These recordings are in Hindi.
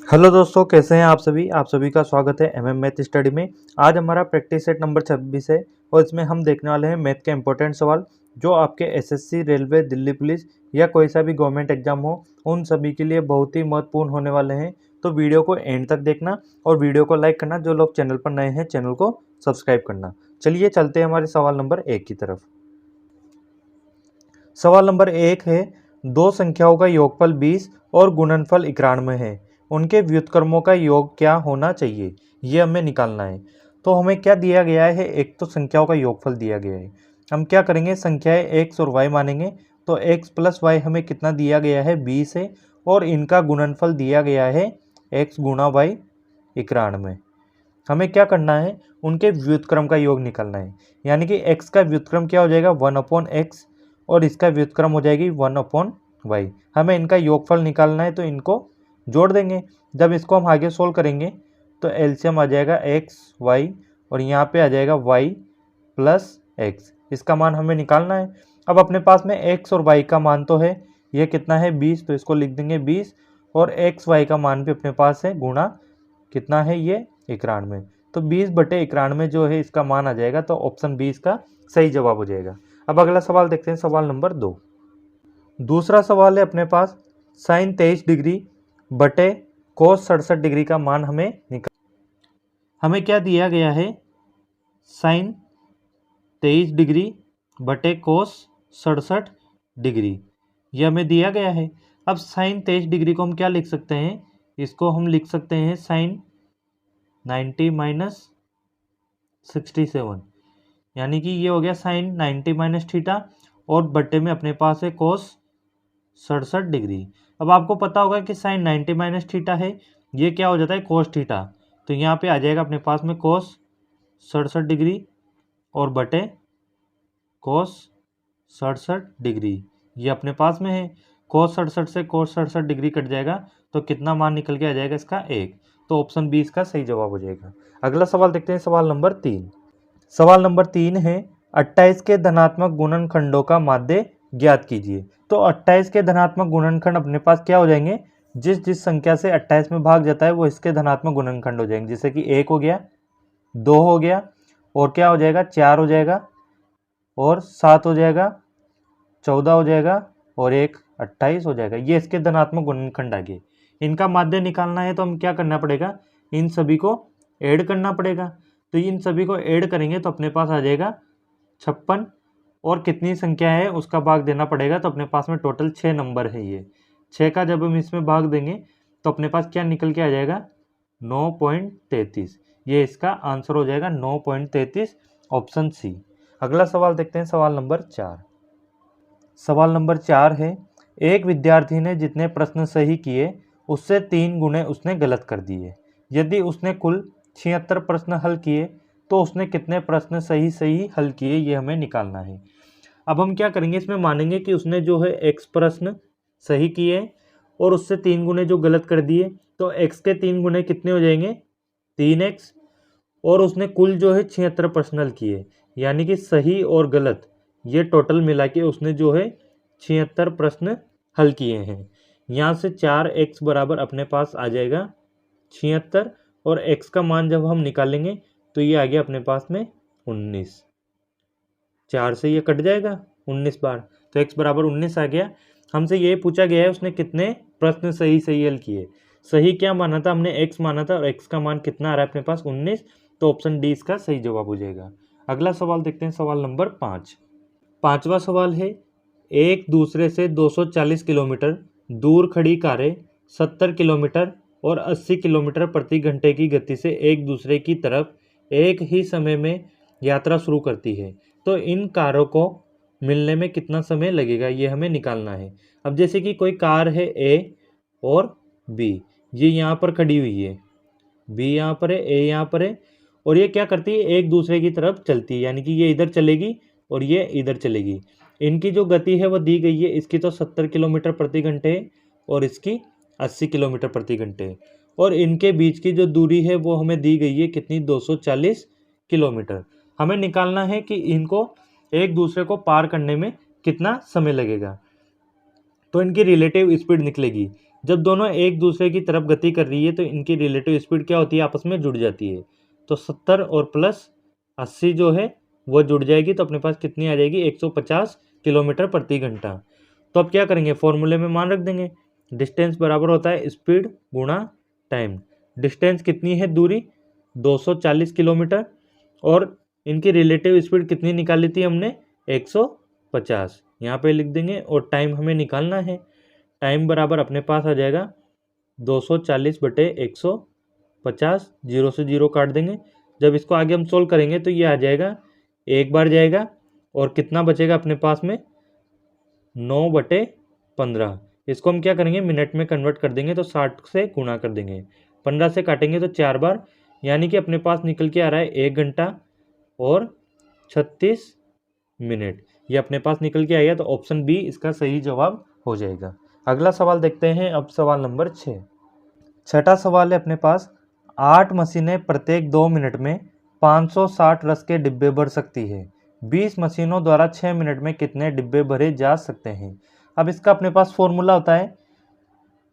हेलो दोस्तों, कैसे हैं आप सभी का स्वागत है एमएम मैथ स्टडी में। आज हमारा प्रैक्टिस सेट नंबर 26 है और इसमें हम देखने वाले हैं मैथ के इंपॉर्टेंट सवाल जो आपके एसएससी, रेलवे, दिल्ली पुलिस या कोई सा भी गवर्नमेंट एग्जाम हो उन सभी के लिए बहुत ही महत्वपूर्ण होने वाले हैं। तो वीडियो को एंड तक देखना और वीडियो को लाइक करना। जो लोग चैनल पर नए हैं चैनल को सब्सक्राइब करना। चलिए चलते हैं हमारे सवाल नंबर 1 की तरफ। सवाल नंबर 1 है, दो संख्याओं का योगफल 20 और गुणनफल 91 है, उनके व्युत्क्रमों का योग क्या होना चाहिए, ये हमें निकालना है। तो हमें क्या दिया गया है, एक तो संख्याओं का योगफल दिया गया है। हम क्या करेंगे, संख्याएं x और y मानेंगे। तो x प्लस वाई हमें कितना दिया गया है, 20 है, और इनका गुणनफल दिया गया है x गुणा वाई 91। हमें क्या करना है, उनके व्युत्क्रम का योग निकालना है। यानी कि x का व्युत्क्रम क्या हो जाएगा, 1/x, और इसका व्युत्क्रम हो जाएगी 1/y। हमें इनका योगफल निकालना है तो इनको जोड़ देंगे। जब इसको हम आगे सोल्व करेंगे तो एलसीएम आ जाएगा x y और यहाँ पे आ जाएगा y प्लस x। इसका मान हमें निकालना है। अब अपने पास में x और y का मान तो है, ये कितना है 20, तो इसको लिख देंगे 20, और x y का मान भी अपने पास है, गुणा कितना है ये 91। तो 20/91 जो है इसका मान आ जाएगा। तो ऑप्शन 20 का सही जवाब हो जाएगा। अब अगला सवाल देखते हैं, सवाल नंबर 2। दूसरा सवाल है अपने पास, साइन 23 डिग्री बटे कोस 67 डिग्री का मान हमें निकाल। हमें क्या दिया गया है, साइन 23 डिग्री बटे कोस 67 डिग्री, ये हमें दिया गया है। अब साइन 23 डिग्री को हम क्या लिख सकते हैं, इसको हम लिख सकते हैं साइन 90 माइनस 67, यानी कि ये हो गया साइन 90 माइनस थीटा, और बट्टे में अपने पास है कोस 67 डिग्री। अब आपको पता होगा कि साइन 90 माइनस थीटा है, ये क्या हो जाता है, कोस थीटा। तो यहाँ पे आ जाएगा अपने पास में कोस 67 डिग्री और बटे कोस 67 डिग्री, ये अपने पास में है। कोस 67 से कोस 67 डिग्री कट जाएगा तो कितना मान निकल के आ जाएगा इसका, 1। तो ऑप्शन 20 का सही जवाब हो जाएगा। अगला सवाल देखते हैं, सवाल नंबर 3। सवाल नंबर 3 है, 28 के धनात्मक गुणनखंडों का माध्य ज्ञात कीजिए। तो 28 के धनात्मक गुणनखंड अपने पास क्या हो जाएंगे, जिस जिस संख्या से 28 में भाग जाता है वो इसके धनात्मक गुणनखंड हो जाएंगे। जैसे कि 1 हो गया, 2 हो गया, और क्या हो जाएगा, 4 हो जाएगा, और 7 हो जाएगा, 14 हो जाएगा, और 1 28 हो जाएगा। ये इसके धनात्मक गुणनखंड आ गए। इनका माध्य निकालना है तो हम क्या करना पड़ेगा, इन सभी को ऐड करना पड़ेगा। तो इन सभी को ऐड करेंगे तो अपने पास आ जाएगा 56, और कितनी संख्या है उसका भाग देना पड़ेगा। तो अपने पास में टोटल 6 नंबर है। ये 6 का जब हम इसमें भाग देंगे तो अपने पास क्या निकल के आ जाएगा, 9.33। ये इसका आंसर हो जाएगा 9.33, ऑप्शन सी। अगला सवाल देखते हैं, सवाल नंबर 4। सवाल नंबर 4 है, एक विद्यार्थी ने जितने प्रश्न सही किए उससे 3 गुणे उसने गलत कर दिए। यदि उसने कुल 76 प्रश्न हल किए तो उसने कितने प्रश्न सही सही हल किए, ये हमें निकालना है। अब हम क्या करेंगे, इसमें मानेंगे कि उसने जो है x प्रश्न सही किए और उससे 3 गुणे जो गलत कर दिए, तो x के 3 गुणे कितने हो जाएंगे, 3x, और उसने कुल जो है 76 प्रश्न हल किए, यानी कि सही और गलत ये टोटल मिला के उसने जो है 76 प्रश्न हल किए हैं। यहाँ से 4x बराबर अपने पास आ जाएगा 76, और x का मान जब हम निकालेंगे तो ये आ गया अपने पास में 19। 4 से ये कट जाएगा 19 बार, तो x बराबर 19 आ गया। हमसे ये पूछा गया है उसने कितने प्रश्न सही सही हल किए। सही क्या माना था हमने, x माना था, और x का मान कितना आ रहा है अपने पास, 19। तो ऑप्शन डी इसका सही जवाब हो जाएगा। अगला सवाल देखते हैं, सवाल नंबर 5। पांचवा सवाल है, एक दूसरे से 240 किलोमीटर दूर खड़ी कारें 70 किलोमीटर और 80 किलोमीटर प्रति घंटे की गति से एक दूसरे की तरफ एक ही समय में यात्रा शुरू करती है। तो इन कारों को मिलने में कितना समय लगेगा, ये हमें निकालना है। अब जैसे कि कोई कार है A और B, ये यहाँ पर खड़ी हुई है, B यहाँ पर है, A यहाँ पर है, और ये क्या करती है, एक दूसरे की तरफ चलती है, यानी कि ये इधर चलेगी और ये इधर चलेगी। इनकी जो गति है वो दी गई है, इसकी तो 70 किलोमीटर प्रति घंटे है और इसकी 80 किलोमीटर प्रति घंटे है, और इनके बीच की जो दूरी है वो हमें दी गई है कितनी, 240 किलोमीटर। हमें निकालना है कि इनको एक दूसरे को पार करने में कितना समय लगेगा। तो इनकी रिलेटिव स्पीड निकलेगी। जब दोनों एक दूसरे की तरफ गति कर रही है तो इनकी रिलेटिव स्पीड क्या होती है, आपस में जुड़ जाती है। तो 70 और प्लस 80 जो है वो जुड़ जाएगी, तो अपने पास कितनी आ जाएगी, 150 किलोमीटर प्रति घंटा। तो अब क्या करेंगे, फॉर्मूले में मान रख देंगे, डिस्टेंस बराबर होता है स्पीड गुणा टाइम। डिस्टेंस कितनी है, दूरी 240 किलोमीटर, और इनकी रिलेटिव स्पीड कितनी निकाली थी हमने, 150, यहाँ पे लिख देंगे। और टाइम हमें निकालना है, टाइम बराबर अपने पास आ जाएगा 240 बटे 150, जीरो से जीरो काट देंगे। जब इसको आगे हम सोल्व करेंगे तो ये आ जाएगा, एक बार जाएगा और कितना बचेगा अपने पास में, 9/15। इसको हम क्या करेंगे, मिनट में कन्वर्ट कर देंगे, तो 60 से गुणा कर देंगे, 15 से काटेंगे तो 4 बार, यानी कि अपने पास निकल के आ रहा है 1 घंटा और 36 मिनट। ये अपने पास निकल के आएगा, तो ऑप्शन बी इसका सही जवाब हो जाएगा। अगला सवाल देखते हैं, अब सवाल नंबर 6। छठा सवाल है अपने पास, 8 मशीनें प्रत्येक 2 मिनट में 560 रस के डिब्बे भर सकती है। 20 मशीनों द्वारा 6 मिनट में कितने डिब्बे भरे जा सकते हैं। अब इसका अपने पास फॉर्मूला होता है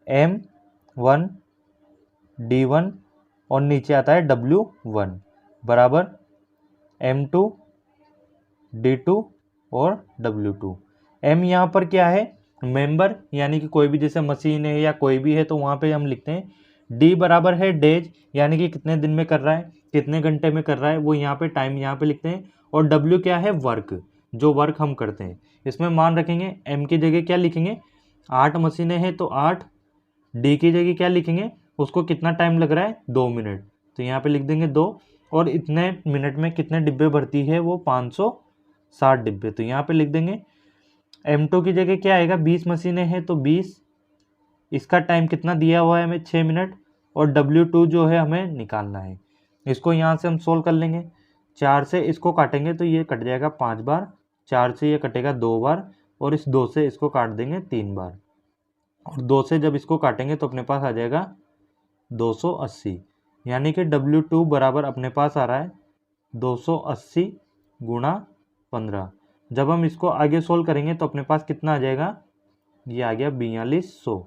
M1 D1 और नीचे आता है W1 बराबर M2 D2 और W2। M यहाँ पर क्या है, मेंबर, यानी कि कोई भी जैसे मशीन है या कोई भी है तो वहाँ पे हम लिखते हैं। D बराबर है डेज, यानी कि कितने दिन में कर रहा है, कितने घंटे में कर रहा है, वो यहाँ पे टाइम यहाँ पे लिखते हैं। और W क्या है, वर्क, जो वर्क हम करते हैं। इसमें मान रखेंगे, M की जगह क्या लिखेंगे, 8 मशीनें हैं तो 8, D की जगह क्या लिखेंगे, उसको कितना टाइम लग रहा है, 2 मिनट, तो यहाँ पे लिख देंगे 2, और इतने मिनट में कितने डिब्बे भरती है, वो 560 डिब्बे, तो यहाँ पे लिख देंगे। M2 की जगह क्या आएगा, 20 मशीनें हैं तो 20, इसका टाइम कितना दिया हुआ है हमें, 6 मिनट, और W2 जो है हमें निकालना है। इसको यहाँ से हम सोल्व कर लेंगे, 4 से इसको काटेंगे तो ये कट जाएगा 5 बार, 4 से ये कटेगा 2 बार, और इस 2 से इसको काट देंगे 3 बार, और 2 से जब इसको काटेंगे तो अपने पास आ जाएगा 280, यानी कि W2 बराबर अपने पास आ रहा है 280 गुणा 15। जब हम इसको आगे सोल्व करेंगे तो अपने पास कितना आ जाएगा, ये आ गया 4200,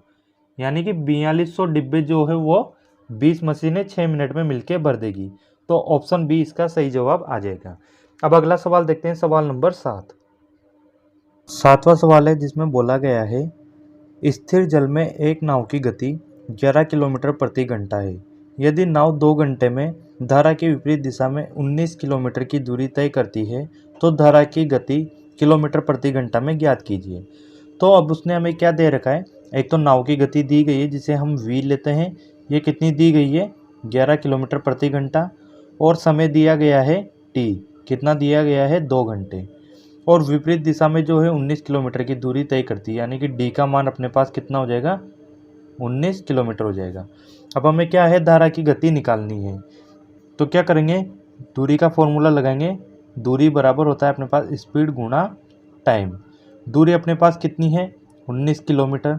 यानी कि 4200 डिब्बे जो है वो 20 मशीनें 6 मिनट में मिलके भर देगी। तो ऑप्शन बी इसका सही जवाब आ जाएगा। अब अगला सवाल देखते हैं, सवाल नंबर 7। सातवां सवाल है जिसमें बोला गया है, स्थिर जल में एक नाव की गति 11 किलोमीटर प्रति घंटा है। यदि नाव 2 घंटे में धारा की विपरीत दिशा में 19 किलोमीटर की दूरी तय करती है तो धारा की गति किलोमीटर प्रति घंटा में ज्ञात कीजिए। तो अब उसने हमें क्या दे रखा है, एक तो नाव की गति दी गई है जिसे हम v लेते हैं, ये कितनी दी गई है, 11 किलोमीटर प्रति घंटा, और समय दिया गया है t, कितना दिया गया है, 2 घंटे, और विपरीत दिशा में जो है 19 किलोमीटर की दूरी तय करती है, यानी कि d का मान अपने पास कितना हो जाएगा, 19 किलोमीटर हो जाएगा। अब हमें क्या है, धारा की गति निकालनी है, तो क्या करेंगे, दूरी का फॉर्मूला लगाएंगे। दूरी बराबर होता है अपने पास स्पीड गुणा टाइम। दूरी अपने पास कितनी है, 19 किलोमीटर,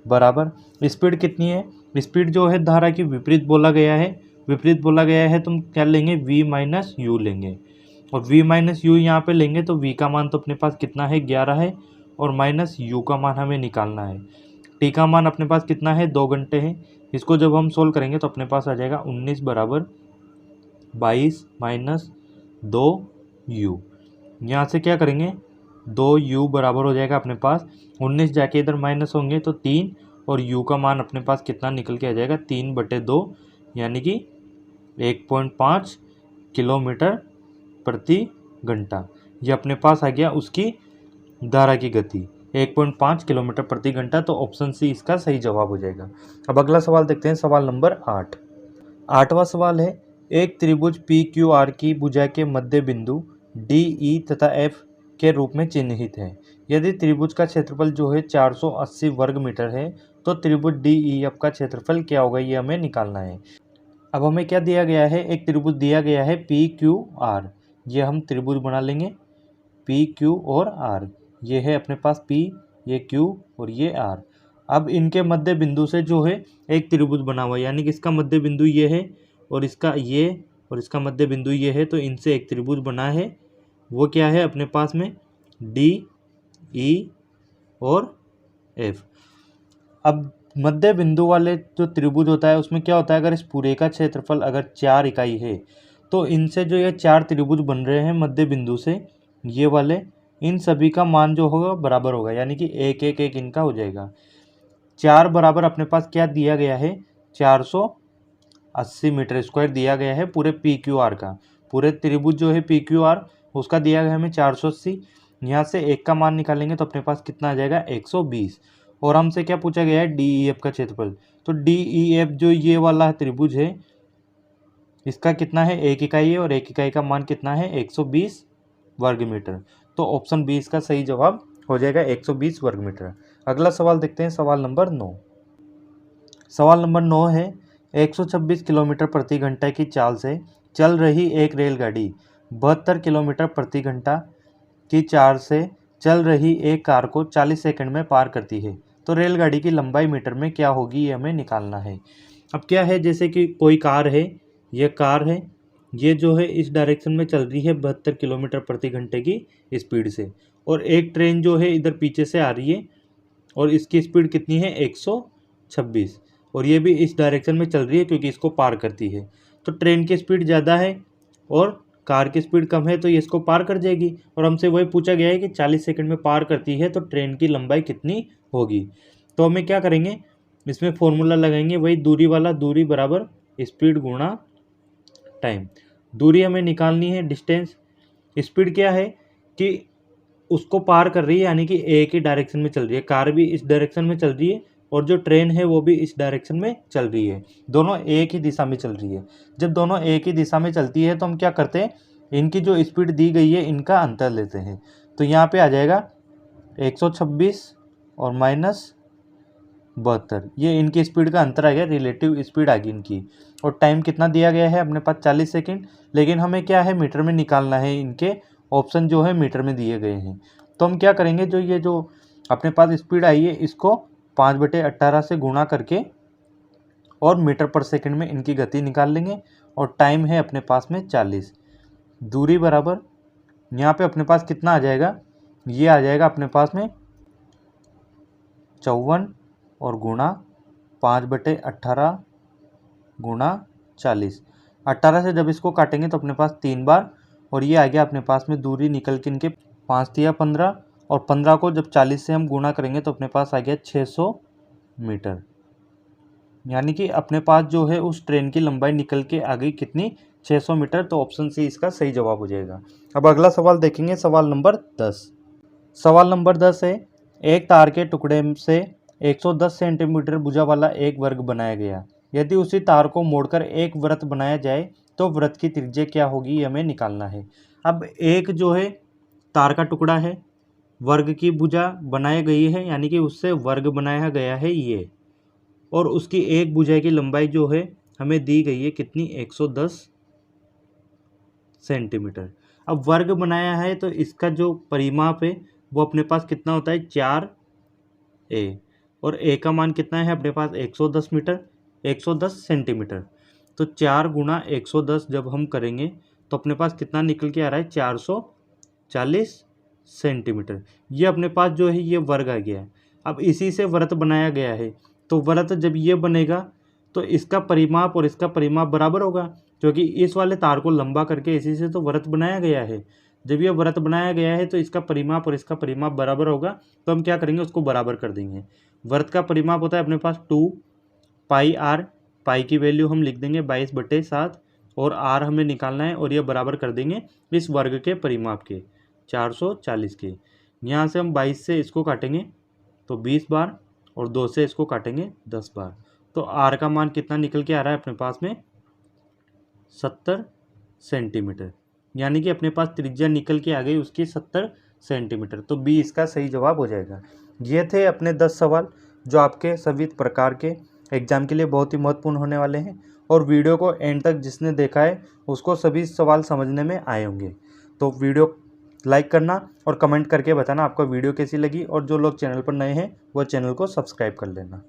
बराबर स्पीड कितनी है, स्पीड जो है धारा की विपरीत बोला गया है, विपरीत बोला गया है तो हम क्या लेंगे, v माइनस यू लेंगे, और v माइनस यू यहाँ पे लेंगे तो v का मान तो अपने पास कितना है, 11 है, और माइनस u का मान हमें निकालना है। t का मान अपने पास कितना है, 2 घंटे है। इसको जब हम सोल्व करेंगे तो अपने पास आ जाएगा 19 बराबर 22 माइनस 2u। यहाँ से क्या करेंगे, 2u बराबर हो जाएगा अपने पास 19, जाके इधर माइनस होंगे तो 3, और u का मान अपने पास कितना निकल के आ जाएगा, 3/2, यानी कि 1.5 किलोमीटर प्रति घंटा। ये अपने पास आ गया उसकी धारा की गति 1.5 किलोमीटर प्रति घंटा, तो ऑप्शन सी इसका सही जवाब हो जाएगा। अब अगला सवाल देखते हैं, सवाल नंबर 8। 8वां सवाल है, एक त्रिभुज PQR की भुजा के मध्य बिंदु DE तथा F के रूप में चिन्हित है। यदि त्रिभुज का क्षेत्रफल जो है 480 वर्ग मीटर है तो त्रिभुज DEF का क्षेत्रफल क्या होगा, ये हमें निकालना है। अब हमें क्या दिया गया है, एक त्रिभुज दिया गया है PQR, ये हम त्रिभुज बना लेंगे PQ और R, ये है अपने पास P, ये Q और ये R। अब इनके मध्य बिंदु से जो है एक त्रिभुज बना हुआ है, यानी कि इसका मध्य बिंदु ये है और इसका ये और इसका मध्य बिंदु ये है, तो इनसे एक त्रिभुज बना है। वो क्या है अपने पास में, D, E और F। अब मध्य बिंदु वाले जो त्रिभुज होता है उसमें क्या होता है, अगर इस पूरे का क्षेत्रफल अगर 4 इकाई है तो इनसे जो ये 4 त्रिभुज बन रहे हैं मध्य बिंदु से, ये वाले, इन सभी का मान जो होगा बराबर होगा, यानी कि 1 1 1 इनका हो जाएगा। 4 बराबर अपने पास क्या दिया गया है, 480 मीटर स्क्वायर दिया गया है पूरे पी क्यू आर का। पूरे त्रिभुज जो है पी क्यू आर उसका दिया गया हमें 480। यहाँ से 1 का मान निकालेंगे तो अपने पास कितना आ जाएगा, 120। और हमसे क्या पूछा गया है, डी ई एफ का क्षेत्रफल। तो डी ई एफ जो ये वाला त्रिभुज है इसका कितना है, 1 इकाई है, और 1 इकाई का मान कितना है, 120 वर्ग मीटर। तो ऑप्शन 20 का सही जवाब हो जाएगा 120 वर्ग मीटर। अगला सवाल देखते हैं, सवाल नंबर 9। सवाल नंबर 9 है, 126 किलोमीटर प्रति घंटा की चाल से चल रही एक रेलगाड़ी 72 किलोमीटर प्रति घंटा की चाल से चल रही एक कार को 40 सेकंड में पार करती है। तो रेलगाड़ी की लंबाई मीटर में क्या होगी, ये हमें निकालना है। अब क्या है, जैसे कि कोई कार है, ये कार है, ये जो है इस डायरेक्शन में चल रही है 72 किलोमीटर प्रति घंटे की स्पीड से, और एक ट्रेन जो है इधर पीछे से आ रही है और इसकी स्पीड कितनी है, 126, और ये भी इस डायरेक्शन में चल रही है क्योंकि इसको पार करती है। तो ट्रेन की स्पीड ज़्यादा है और कार की स्पीड कम है तो ये इसको पार कर जाएगी, और हमसे वही पूछा गया है कि 40 सेकंड में पार करती है तो ट्रेन की लंबाई कितनी होगी। तो हमें क्या करेंगे, इसमें फॉर्मूला लगाएंगे, वही दूरी वाला, दूरी बराबर स्पीड गुणा टाइम। दूरी हमें निकालनी है, डिस्टेंस। स्पीड क्या है कि उसको पार कर रही है, यानी कि एक ही डायरेक्शन में चल रही है, कार भी इस डायरेक्शन में चल रही है और जो ट्रेन है वो भी इस डायरेक्शन में चल रही है, दोनों एक ही दिशा में चल रही है। जब दोनों एक ही दिशा में चलती है तो हम क्या करते हैं, इनकी जो स्पीड दी गई है इनका अंतर लेते हैं। तो यहाँ पे आ जाएगा 126 और माइनस 72, ये इनकी स्पीड का अंतर आ गया, रिलेटिव स्पीड आ गई इनकी। और टाइम कितना दिया गया है अपने पास, 40 सेकेंड, लेकिन हमें क्या है, मीटर में निकालना है। इनके ऑप्शन जो है मीटर में दिए गए हैं। तो हम क्या करेंगे, जो ये जो अपने पास स्पीड आई है इसको 5/18 से गुणा करके और मीटर पर सेकंड में इनकी गति निकाल लेंगे, और टाइम है अपने पास में 40। दूरी बराबर यहाँ पे अपने पास कितना आ जाएगा, ये आ जाएगा अपने पास में 54 और गुणा 5/18 गुणा 40। 18 से जब इसको काटेंगे तो अपने पास 3 बार, और ये आ गया अपने पास में दूरी निकल के इनके 5 या 15, और 15 को जब 40 से हम गुणा करेंगे तो अपने पास आ गया 600 मीटर। यानी कि अपने पास जो है उस ट्रेन की लंबाई निकल के आ गई कितनी, 600 मीटर। तो ऑप्शन सी इसका सही जवाब हो जाएगा। अब अगला सवाल देखेंगे, सवाल नंबर 10। सवाल नंबर 10 है, एक तार के टुकड़े से 110 सेंटीमीटर भुजा वाला एक वर्ग बनाया गया। यदि उसी तार को मोड़कर एक वृत्त बनाया जाए तो वृत्त की त्रिज्या क्या होगी, ये हमें निकालना है। अब एक जो है तार का टुकड़ा है, वर्ग की भुजा बनाई गई है, यानी कि उससे वर्ग बनाया गया है ये, और उसकी एक भुजा की लंबाई जो है हमें दी गई है कितनी, 110 सेंटीमीटर। अब वर्ग बनाया है तो इसका जो परिमाप है वो अपने पास कितना होता है, 4a, और a का मान कितना है अपने पास, 110 मीटर, 110 सेंटीमीटर। तो 4 गुणा 110 जब हम करेंगे तो अपने पास कितना निकल के आ रहा है, 440 सेंटीमीटर। ये अपने पास जो है ये वर्ग आ गया है। अब इसी से वृत्त बनाया गया है, तो वृत्त जब ये बनेगा तो इसका परिमाप और इसका परिमाप बराबर होगा, क्योंकि इस वाले तार को लंबा करके इसी से तो वृत्त बनाया गया है। जब ये वृत्त बनाया गया है तो इसका परिमाप और इसका परिमाप बराबर होगा, तो हम क्या करेंगे, उसको बराबर कर देंगे। वृत्त का परिमाप होता है अपने पास 2 पाई आर, पाई की वैल्यू हम लिख देंगे 22/7, और आर हमें निकालना है, और ये बराबर कर देंगे इस वर्ग के परिमाप के 440 के। यहाँ से हम 22 से इसको काटेंगे तो 20 बार, और 2 से इसको काटेंगे 10 बार। तो आर का मान कितना निकल के आ रहा है अपने पास में, 70 सेंटीमीटर। यानी कि अपने पास त्रिज्या निकल के आ गई उसकी 70 सेंटीमीटर। तो बी इसका सही जवाब हो जाएगा। ये थे अपने 10 सवाल जो आपके सभी प्रकार के एग्जाम के लिए बहुत ही महत्वपूर्ण होने वाले हैं, और वीडियो को एंड तक जिसने देखा है उसको सभी सवाल समझने में आए होंगे। तो वीडियो लाइक करना और कमेंट करके बताना आपको वीडियो कैसी लगी, और जो लोग चैनल पर नए हैं वो चैनल को सब्सक्राइब कर लेना।